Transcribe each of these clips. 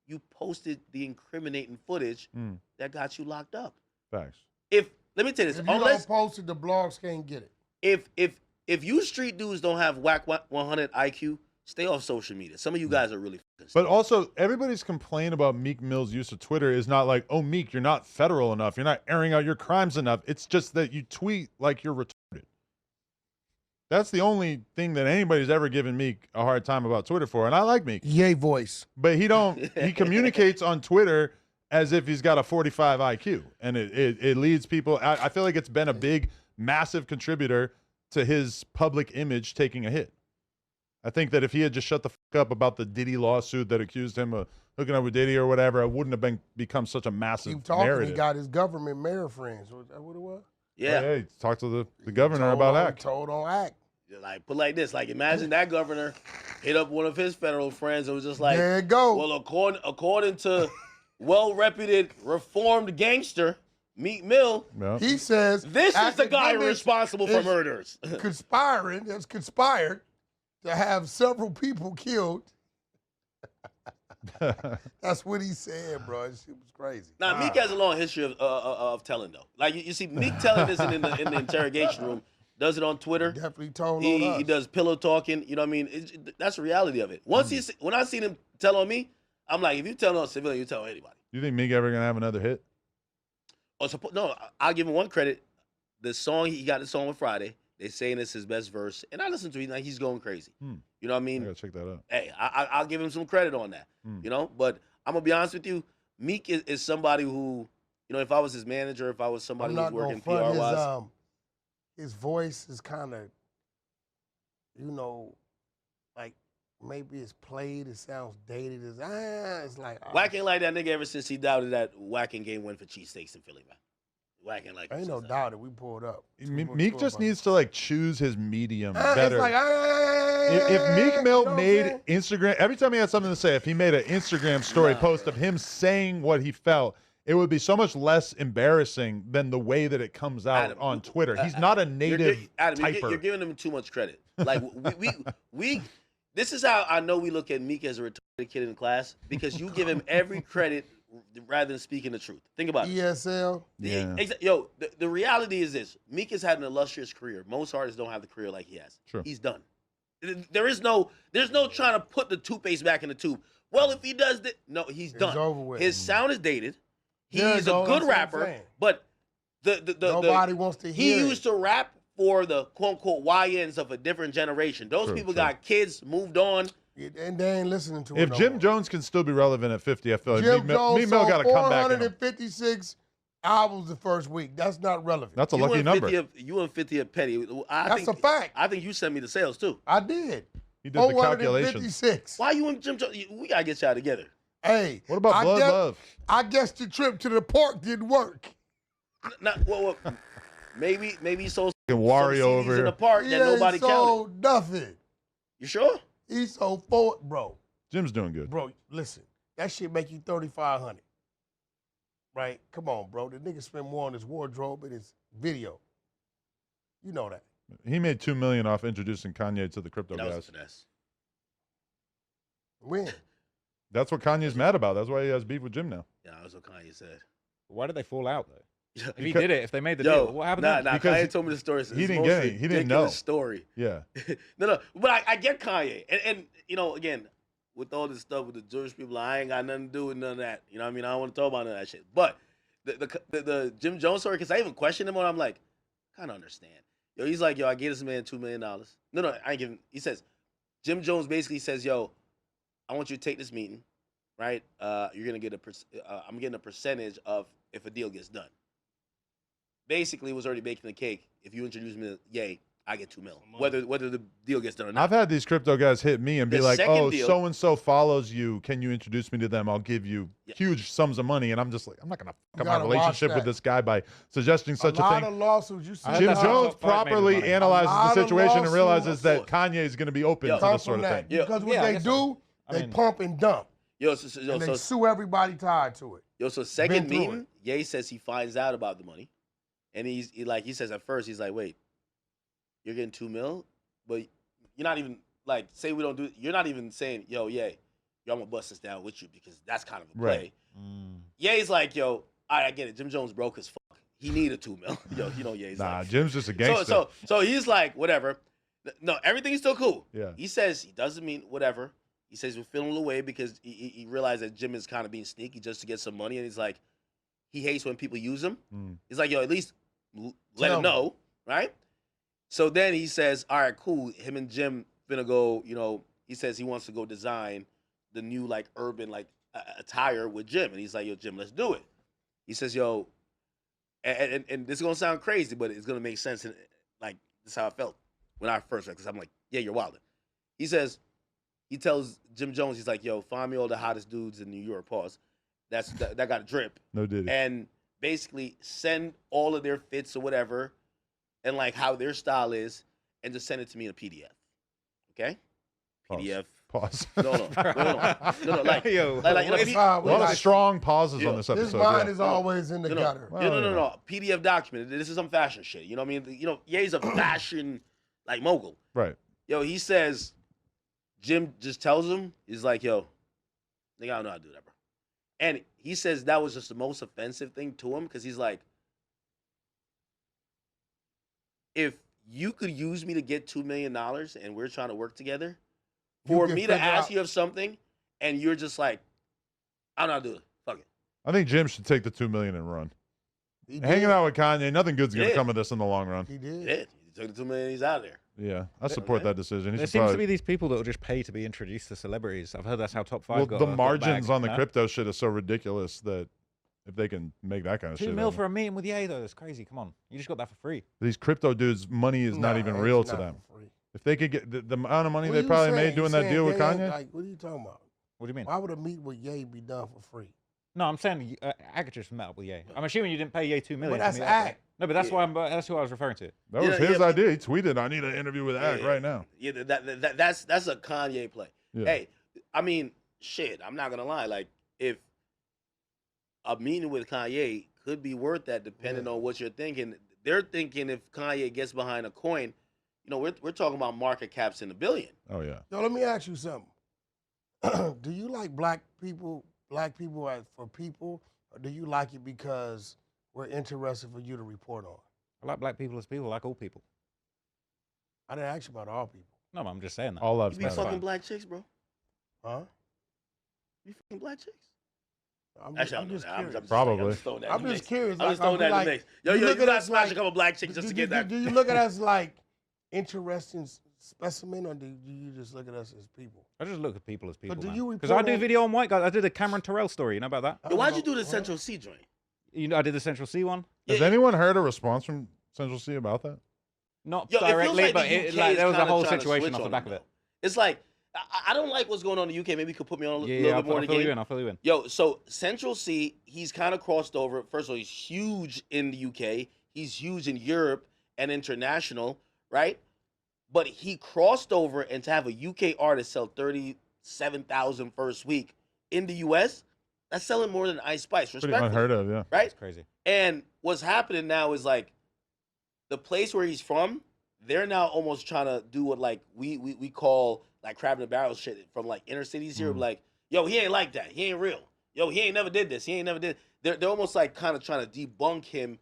you posted the incriminating footage that got you locked up. Facts. Let me tell you this, If you don't post it, the blogs can't get it. if you street dudes don't have whack 100 IQ, stay off social media. Some of you guys are really fucking But stupid. also, everybody's complaint about Meek Mill's use of Twitter is not like, oh, Meek, you're not federal enough. You're not airing out your crimes enough. It's just that you tweet like you're retarded. That's the only thing that anybody's ever given Meek a hard time about Twitter for. And I like Meek. Yay voice. But he communicates on Twitter as if he's got a 45 IQ. And it leads people. I feel like it's been a big, massive contributor to his public image taking a hit. I think that if he had just shut the fuck up about the Diddy lawsuit that accused him of hooking up with Diddy or whatever, it wouldn't have become such a massive Keep talking. narrative. He got his government mayor friends. Was that what it was? Yeah. Hey, talk to the governor about act. Told on act. Like, put like this. Like, imagine that governor hit up one of his federal friends and was just like, there it go. Well, according to well-reputed reformed gangster Meek Mill, he says this is the guy responsible for murders. Has conspired to have several people killed. That's what he said, bro. It was crazy. Now, Meek has a long history of telling, though. Like, you see, Meek telling this in the interrogation room, does it on Twitter. Definitely told on us. He does pillow talking. You know what I mean? That's the reality of it. Once when I seen him tell on me, I'm like, if you tell on a civilian, you tell on anybody. You think Meek ever going to have another hit? Oh, no, I'll give him one credit. The song, he got the song on Friday. They saying it's his best verse. And I listened to it, like, he's going crazy. You know what I mean? I got to check that out. Hey, I'll give him some credit on that. You know? But I'm going to be honest with you. Meek is somebody who, you know, if I was his manager, if I was somebody who's working PR-wise. His voice is kind of, you know, like maybe it's played. It sounds dated. It's like Whacking like that nigga ever since he doubted that whacking game win for cheesesteaks in Philly, man. Whacking like ain't no doubt that we pulled up. Meek just needs to like choose his medium better. It's like, if Meek Mill made Instagram, every time he had something to say, if he made an Instagram story post of him saying what he felt, it would be so much less embarrassing than the way that it comes out Adam, on Twitter. He's not a native typer. You're giving him too much credit. Like we this is how I know we look at Meek as a retarded kid in class, because you give him every credit rather than speaking the truth. Think about it. ESL. Yeah. Yo, the reality is this: Meek has had an illustrious career. Most artists don't have the career like he has. Sure. He's done. There's no trying to put the toothpaste back in the tube. Well, if he does that, no, he's done. It's over with. His sound is dated. He's a good rapper, but nobody wants to hear. He used to rap for the quote unquote YNs of a different generation. Those people got kids, moved on, and they ain't listening to it. If Jim Jones can still be relevant at 50, I feel like Meek Mill got to come back. 456 albums the first week. That's not relevant. That's a lucky number. You and 50 at Petty. That's a fact. I think you sent me the sales too. I did. He did the calculations. Why you and Jim Jones? We gotta get y'all together. Hey, what about Blood Love? I guess the trip to the park didn't work. Well, maybe he sold some Wario over in here. the park that nobody sold nothing. You sure? He sold 4, bro. Jim's doing good. Bro, listen, that shit make you $3,500. Right? Come on, bro. The nigga spent more on his wardrobe and his video. You know that. He made $2 million off introducing Kanye to the crypto guys. Was a finesse. When? That's what Kanye's mad about. That's why he has beef with Jim now. Yeah, that's what Kanye said. Why did they fall out though? If he did it, if they made the deal, what happened? Nah, because Kanye told me the story. He didn't get it. He didn't know. Story. Yeah. No, but I get Kanye, and you know, again, with all this stuff with the Jewish people, I ain't got nothing to do with none of that. You know what I mean? I don't want to talk about none of that shit. But the Jim Jones story, because I even questioned him on, I'm like, kind of understand. Yo, he's like, yo, I gave this man $2 million. No, I ain't giving. He says, Jim Jones basically says, yo, I want you to take this meeting, right? You're gonna get I'm getting a percentage of if a deal gets done. Basically, was already baking the cake. If you introduce me to Ye, I get $2 million. Whether the deal gets done or not. I've had these crypto guys hit me and be like, oh, so-and-so follows you. Can you introduce me to them? I'll give you huge sums of money. And I'm just like, I'm not going to fuck up my relationship with this guy by suggesting such a thing. A lot of lawsuits. You see Jim Jones properly analyzes the situation and realizes that Kanye is going to be open to this sort of thing. Because what they do, they pump and dump. And they sue everybody tied to it. Yo, so second meeting, Ye says he finds out about the money. And he says at first, he's like, wait, you're getting $2 million, but you're not even like, say we don't do, you're not even saying, yo, yeah, yo, I'm gonna bust this down with you because that's kind of a Right. play. Ye's like, yo, all right, I get it. Jim Jones broke as fuck. He needed $2 million. Yo, you know Ye's Nah, like, Jim's just a gangster. So he's like, whatever. No, everything's still cool. Yeah. He says he doesn't mean whatever. He says we're feeling away because he realized that Jim is kind of being sneaky just to get some money, and he's like, he hates when people use him. He's like, yo, at least let him know, right? So then he says, all right, cool. Him and Jim finna go, you know, he says he wants to go design the new, like, urban, like, attire with Jim. And he's like, yo, Jim, let's do it. He says, yo, and this is going to sound crazy, but it's going to make sense. And, like, this is how I felt when I first read it, because I'm like, yeah, you're wilding. He says, he tells Jim Jones, he's like, yo, find me all the hottest dudes in New York, pause. That got a drip. No diddy. And basically send all of their fits or whatever and, like, how their style is, and just send it to me in a PDF. Okay? PDF. Pause. No. Like, Yo, like It's a fine. A lot of strong pauses on this This episode. mind yeah. is always in the gutter. No. PDF document. This is some fashion shit. You know what I mean? You know, Ye's a fashion, like, mogul. Right. Yo, he says, Jim just tells him, he's like, yo, nigga, I don't know how to do that, bro. And he says that was just the most offensive thing to him, because he's like, if you could use me to get $2 million and we're trying to work together, for me to ask you of something and you're just like, I don't know how to do it. Fuck it. I think Jim should take the $2 million and run. He Hanging did. out with Kanye, nothing good's gonna did. come of this in the long run. He He did. did. He took the $2 million, he's out of there. Yeah, I support that decision. He There should seems to probably- be these people that will just pay to be introduced to celebrities. I've heard that's how Top 5 well, got the got margins back, on the you know? crypto shit is so ridiculous that if they can make that kind of 2 shit, mil happen. for a meeting with Ye, though. That's crazy. Come on. You just got that for free. These crypto dudes, money is not Nah, even it's real to not them. for free. If they could get the amount of money What they you probably saying? made doing You that saying deal with Ye ain't Kanye, Like, what are you talking about? What do you mean? Why would a meet with Ye be done for free? No, I'm saying Agatha just met up with Ye. I'm assuming you didn't pay Ye 2 million. But that's to meet up with Ag. Ye. No, but that's why that's who I was referring to. that was Yeah, his yeah, idea. He tweeted, "I need an interview with Ag right now." Yeah, that's a Kanye play. Yeah. Hey, I mean, shit, I'm not gonna lie. Like, if a meeting with Kanye could be worth that, depending on what you're thinking. They're thinking if Kanye gets behind a coin, you know, we're talking about market caps in the billion. Oh yeah. Yo, let me ask you something. Do you like black people for people, or do you like it because we're interested for you to report on? I like black people as people, like all people. I didn't ask you about all people. No, I'm just saying that. All You loves be matter. fucking black chicks, bro. Huh? You fucking black chicks. I'm Actually, just I'm curious. just Probably. throwing that in I'm the just mix. curious. I'm just Like, throwing that in like, the mix. Yo, you you look at gotta us smash like- a couple black chicks just to get that. Do you look at us like interesting specimen, or do you just look at us as people? I just look at people as people. do you Because I report do on- video on white guys. I did the Cameron Terrell story. You know about that? Yo, why'd you do the What? Central C joint? You know, I did the Central C one. Has Yeah. anyone heard a response from Central C about that? Not Yo, it feels directly, like but the UK like, is there was a kinda whole trying to situation switch off the on back them, of it. though. It's like I don't like what's going on in the UK. Maybe you could put me on a Yeah, little I'll bit more in the fill you game. in. I'll fill you in. Yo, so Central C, he's kind of crossed over. First of all, he's huge in the UK. He's huge in Europe and international, right? But he crossed over, and to have a UK artist sell 37,000 first week in the US, that's selling more than Ice Spice. Pretty Respectfully, unheard of, yeah. right? It's crazy. And what's happening now is like the place where he's from, they're now almost trying to do what like we call like crab in the barrel shit from like inner cities here. Mhm. Like, yo, he ain't like that. He ain't real. Yo, he ain't never did this. He ain't never did. They're almost like kind of trying to debunk him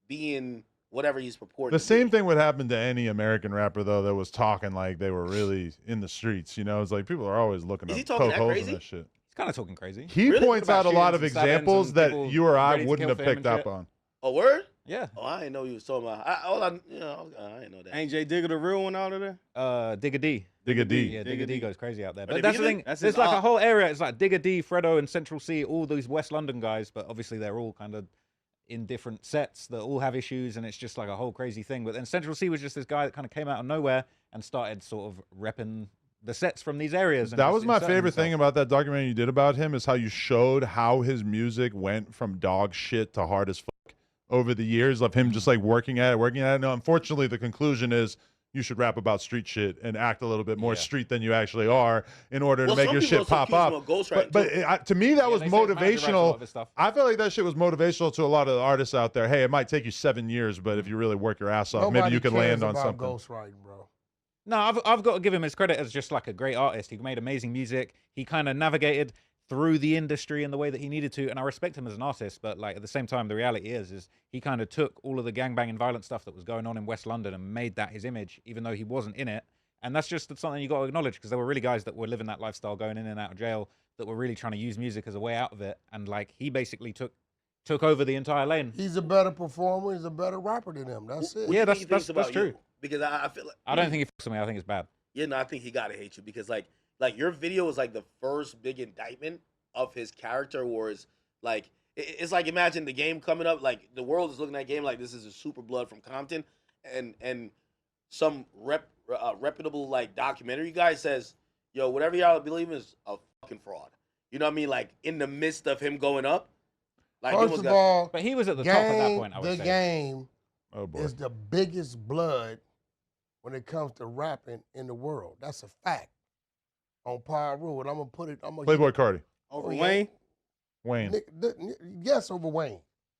being whatever he's purporting. The to same be. thing would happen to any American rapper though that was talking like they were really in the streets. You know, it's like people are always looking Is up he talking poke that holes crazy? in that shit. He's kind of talking crazy. He Really? points About out a lot of shootings and stabbings examples and that people you or I ready to wouldn't kill have for him picked and up shit. on. A word? Yeah. Oh, I didn't know you was talking about. I didn't know that. Ain't Jay Digger the real one out of there? Digga D. Digga D. Yeah, Digga Digga D D. goes crazy out there. Are But they that's the vegan? thing. That's There's his like a art. whole area. It's like Digga D, Fredo, and Central C, all these West London guys, but obviously they're all kind of in different sets that all have issues, and it's just like a whole crazy thing. But then Central C was just this guy that kind of came out of nowhere and started sort of repping the sets from these areas. And That just was my inserting favorite thing himself. about that documentary you did about him is how you showed how his music went from dog shit to hard as fuck over the years of him just like working at it. No, unfortunately, the conclusion is you should rap about street shit and act a little bit more Yeah. street than you actually are in order to Well, make some your people shit also pop accuse him up. of ghostwriting, But to me, that Yeah, was they say his manager writes a lot of motivational. his stuff. I felt like that shit was motivational to a lot of the artists out there. Hey, it might take you 7 years, but if you really work your ass off, maybe you could land on something. Ghostwriting, bro. No, I've got to give him his credit as just like a great artist. He made amazing music. He kind of navigated through the industry in the way that he needed to, and I respect him as an artist. But like at the same time, the reality is he kind of took all of the gangbang violent stuff that was going on in West London and made that his image, even though he wasn't in it. And that's just something you got to acknowledge, because there were really guys that were living that lifestyle, going in and out of jail, that were really trying to use music as a way out of it. And like he basically took over the entire lane. He's a better performer. He's a better rapper than him. That's it. Yeah, What do you think that's about true. you? Because I feel like I don't think he fucks with me. I think it's bad. Yeah, no, I think he gotta hate you because like your video was like the first big indictment of his character, whereas like it's like imagine the game coming up, like the world is looking at the game like this is a Super Blood from Compton, and some reputable like documentary guy says, yo, whatever y'all believe in is a fucking fraud. You know what I mean? Like in the midst of him going up, like First of all, But he was at the top at that point, I would the say. game Oh boy. is the biggest blood when it comes to rapping in the world. That's a fact. On Power Rule, and I'm gonna put it. I'm gonna Playboy Cardi. Over yeah. Wayne? Wayne. Yes, over Wayne.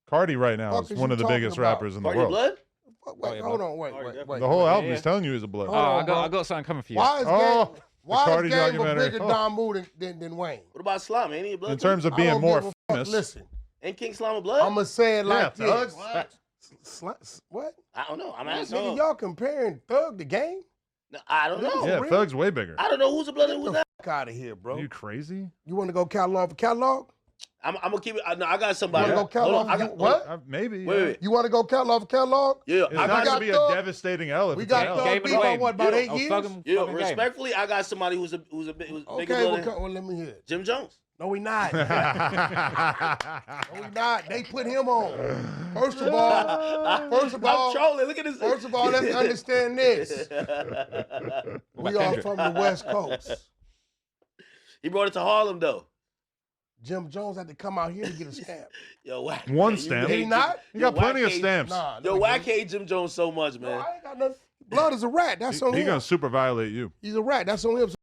Cardi right now Fuck is is one you of the talking biggest about? rappers in the Cardi world. Blood? Wait, yeah, hold bro. on, wait. The whole album yeah. is telling you he's a blood. Hold Oh, on, I got something coming for you. Why is Oh, Game, why Cardi is Game a documentary. bigger Oh. Don Moore than Wayne? What about Slum? Ain't he a blood? In too? terms of I being don't more give a fuck. famous. Listen, Ain't King Slum a blood? I'm gonna say it like Yeah, this. Thug. What? I don't know. I'm Nigga, asking. y'all comparing Thug to Game? No, I don't know. Yeah, real? Thug's way bigger. I don't know who's a blood and Get who's the not. fuck out of here, bro. Are you crazy? You want to go catalog for catalog? I'm gonna keep it. No, I got somebody. You want to go Hold catalog? on, I For, got, what? Maybe. Wait, yeah. wait. You want to go catalog for catalog? Yeah, It's I not got. got going to be Thug. a devastating L if We it's got an L. Thug Game beef and on Wayne. what, about Yeah. 8 years? Yeah, Fucking game. respectfully, I got somebody who's a bigger Okay, blood. well, let me hear it. Jim Jones. No, we not. No, we not. They put him on. First of all, I'm trolling. Look at this. first of all, let's understand this. We are from the West Coast. He brought it to Harlem though. Jim Jones had to come out here to get a stamp. Yo, whack. One man, stamp. hate Did he Jim- not? You got Yo, plenty whack of hate- stamps. Nah, Yo, no, whack he hate Jim Jones so much, didn't. man. No, I ain't got nothing. Blood is a rat. That's on He's him. going to super violate you. He's a rat. That's on him.